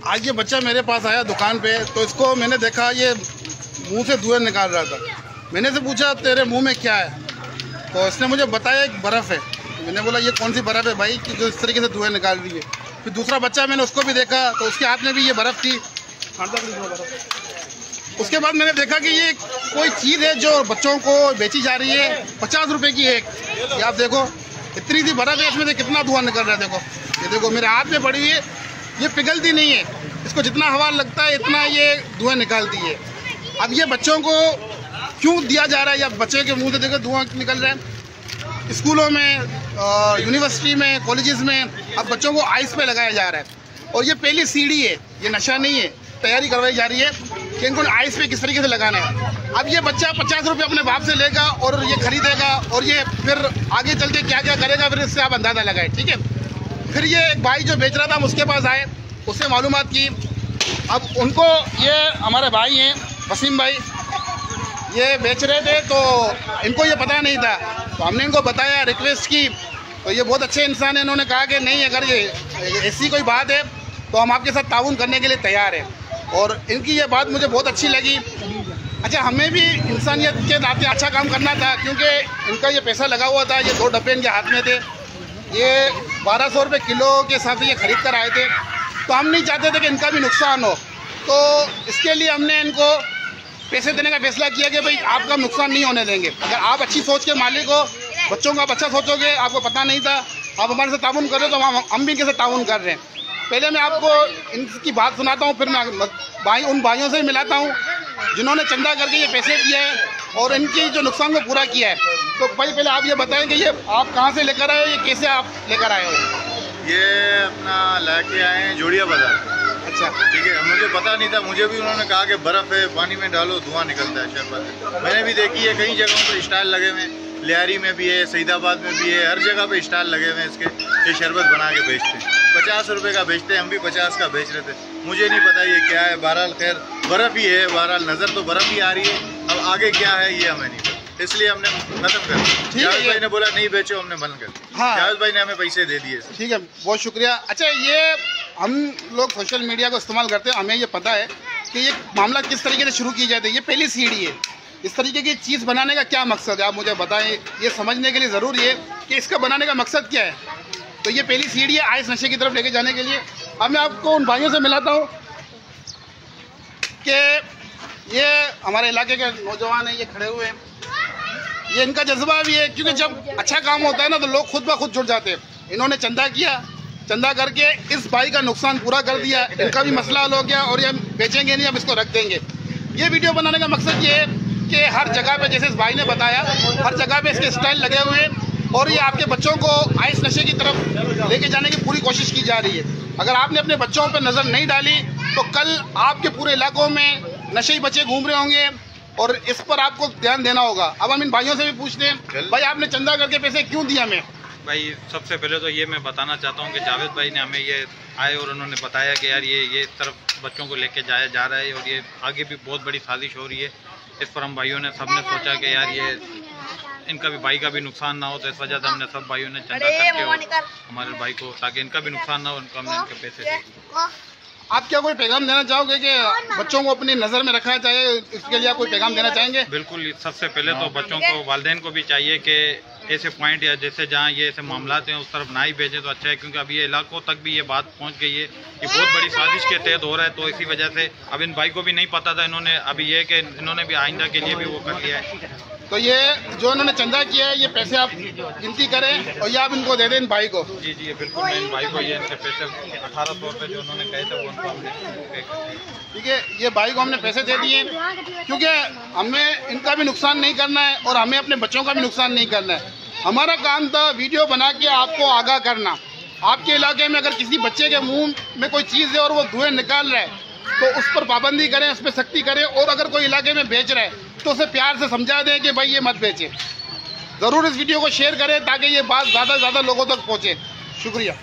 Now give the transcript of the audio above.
आज ये बच्चा मेरे पास आया दुकान पे, तो इसको मैंने देखा ये मुंह से धुआं निकाल रहा था। मैंने से पूछा तेरे मुंह में क्या है, तो इसने मुझे बताया एक बर्फ़ है। मैंने बोला ये कौन सी बर्फ़ है भाई कि जो इस तरीके से धुआं निकाल रही है। फिर दूसरा बच्चा मैंने उसको भी देखा, तो उसके हाथ में भी ये बर्फ़ थी। उसके बाद मैंने देखा कि ये कोई चीज़ है जो बच्चों को बेची जा रही है, 50 रुपये की एक। ये आप देखो इतनी सी बर्फ़ है, इसमें से कितना धुआं निकल रहा है। देखो ये देखो मेरे हाथ में पड़ी हुई है, ये पिघलती नहीं है, इसको जितना हवा लगता है इतना ये धुआं निकालती है। अब ये बच्चों को क्यों दिया जा रहा है, या बच्चे के मुंह से देखो धुआं निकल रहा है। स्कूलों में, यूनिवर्सिटी में, कॉलेजेस में अब बच्चों को आइस पे लगाया जा रहा है। और ये पहली सीढ़ी है, ये नशा नहीं है, तैयारी करवाई जा रही है कि इनको आइस पे किस तरीके से लगाना है। अब ये बच्चा 50 रुपये अपने बाप से लेगा और ये खरीदेगा, और ये फिर आगे चल के क्या क्या करेगा, फिर इससे आप अंदाज़ा लगाए, ठीक है। फिर ये एक भाई जो बेच रहा था हम उसके पास आए, उससे मालूमात की। अब उनको, ये हमारे भाई हैं वसीम भाई, ये बेच रहे थे, तो इनको ये पता नहीं था, तो हमने इनको बताया, रिक्वेस्ट की, तो ये बहुत अच्छे इंसान हैं। इन्होंने कहा कि नहीं, अगर ये ऐसी कोई बात है तो हम आपके साथ ताउन करने के लिए तैयार हैं। और इनकी ये बात मुझे बहुत अच्छी लगी। अच्छा, हमें भी इंसानियत के नाते अच्छा काम करना था, क्योंकि इनका ये पैसा लगा हुआ था। ये 2 डब्बे इनके हाथ में थे, ये 1200 रुपये किलो के हिसाब से ये ख़रीद कर आए थे। तो हम नहीं चाहते थे कि इनका भी नुकसान हो, तो इसके लिए हमने इनको पैसे देने का फैसला किया कि भाई आपका नुकसान नहीं होने देंगे। अगर आप अच्छी सोच के मालिक हो, बच्चों का आप अच्छा सोचोगे, आपको पता नहीं था, आप हमारे साथ ताउन कर रहे हो, तो हम भी इनके साथ ताउन कर रहे हैं। पहले मैं आपको इनकी बात सुनाता हूँ, फिर मैं उन भाइयों से मिलाता हूँ जिन्होंने चंदा करके ये पैसे दिए हैं और इनकी जो नुकसान को पूरा किया है। तो भाई पहले आप ये बताएं कि ये आप कहाँ से लेकर आए हो, ये कैसे आप लेकर आए हो? ये अपना लेके आए हैं जोड़िया बाजार। अच्छा, ठीक है, मुझे पता नहीं था, मुझे भी उन्होंने कहा कि बर्फ़ है, पानी में डालो धुआं निकलता है, शरबत। मैंने भी देखी है, कई जगहों पर स्टॉल लगे हुए हैं, लियारी में भी है, सईदाबाद में भी है, हर जगह पे स्टॉल लगे हुए हैं इसके। ये शरबत बना के बेचते हैं, 50 रुपये का बेचते हैं, हम भी 50 का बेच रहे थे। मुझे नहीं पता ये क्या है, बहरहाल खैर बर्फ़ ही है, बहरहाल नज़र तो बर्फ़ ही आ रही है। अब आगे क्या है ये हमें नहीं पता, इसलिए हमने खत्म कर दिया। जावेद भाई ने बोला नहीं बेचो, हमने बंद कर दिया। हाँ, जावेद भाई ने हमें पैसे दे दिए। ठीक है, बहुत शुक्रिया। अच्छा, ये हम लोग सोशल मीडिया को इस्तेमाल करते हैं, हमें ये पता है कि ये मामला किस तरीके से शुरू की जाती है। ये पहली सीढ़ी है। इस तरीके की चीज़ बनाने का क्या मकसद है, आप मुझे बताएं। ये समझने के लिए ज़रूरी है कि इसका बनाने का मकसद क्या है। तो ये पहली सीढ़ी है आइस नशे की तरफ लेके जाने के लिए। अब मैं आपको उन भाइयों से मिलाता हूँ कि ये हमारे इलाके के नौजवान हैं, ये खड़े हुए हैं। ये इनका जज्बा भी है, क्योंकि जब अच्छा काम होता है ना तो लोग खुद ब खुद जुड़ जाते हैं। इन्होंने चंदा किया, चंदा करके इस भाई का नुकसान पूरा कर दिया, इनका भी मसला हल हो गया, और ये बेचेंगे नहीं, अब इसको रख देंगे। ये वीडियो बनाने का मकसद ये है कि हर जगह पे, जैसे इस भाई ने बताया, हर जगह पे इसके स्टाइल लगे हुए हैं, और ये आपके बच्चों को आइस नशे की तरफ लेके जाने की पूरी कोशिश की जा रही है। अगर आपने अपने बच्चों पर नज़र नहीं डाली तो कल आपके पूरे इलाकों में नशे बच्चे घूम रहे होंगे, और इस पर आपको ध्यान देना होगा। अब हम इन भाइयों से भी पूछते हैं, भाई आपने चंदा करके पैसे क्यों दिए हमें? भाई सबसे पहले तो ये मैं बताना चाहता हूँ कि जावेद भाई ने हमें ये आए और उन्होंने बताया कि यार ये इस तरफ बच्चों को लेके जाया जा रहा है, और ये आगे भी बहुत बड़ी साजिश हो रही है। इस पर हम भाइयों ने सबने सोचा कि यार ये इनका भी, भाई का भी नुकसान ना हो, तो इस वजह से हमने सब भाइयों ने चंदा करके हमारे भाई को, ताकि इनका भी नुकसान ना हो, उनको हमने इनके पैसे दे। आप क्या कोई पैगाम देना चाहोगे कि बच्चों को अपनी नज़र में रखना चाहिए, इसके लिए आप कोई पैगाम देना चाहेंगे? बिल्कुल, सबसे पहले तो बच्चों को, वालिदैन को भी चाहिए कि ऐसे पॉइंट या जैसे जहाँ ये ऐसे मामलात हैं उस तरफ ना ही भेजें तो अच्छा है, क्योंकि अब ये इलाकों तक भी ये बात पहुँच गई है कि बहुत बड़ी साजिश के तहत हो रहा है। तो इसी वजह से अब इन भाई को भी नहीं पता था, इन्होंने अभी ये कि इन्होंने भी आइंदा के लिए भी वो कर लिया है। तो ये जो इन्होंने चंदा किया है, ये पैसे आप गिनती करें और ये आप इनको दे दें इन भाई को। जी जी बिल्कुल, मैं इन भाई को ये इनके पैसे 1800 रुपये जो उन्होंने कहे थे वो उनको हमने पे कर दिए। ठीक है, ये भाई को हमने पैसे दे दिए, क्योंकि हमें इनका भी नुकसान नहीं करना है और हमें अपने बच्चों का भी नुकसान नहीं करना है। हमारा काम था वीडियो बना के आपको आगाह करना। आपके इलाके में अगर किसी बच्चे के मुंह में कोई चीज़ है और वो धुएं निकाल रहा है तो उस पर पाबंदी करें, उस पर सख्ती करें, और अगर कोई इलाके में बेच रहा है तो उसे प्यार से समझा दें कि भाई ये मत बेचें। ज़रूर इस वीडियो को शेयर करें ताकि ये बात ज़्यादा से ज़्यादा लोगों तक पहुँचे। शुक्रिया।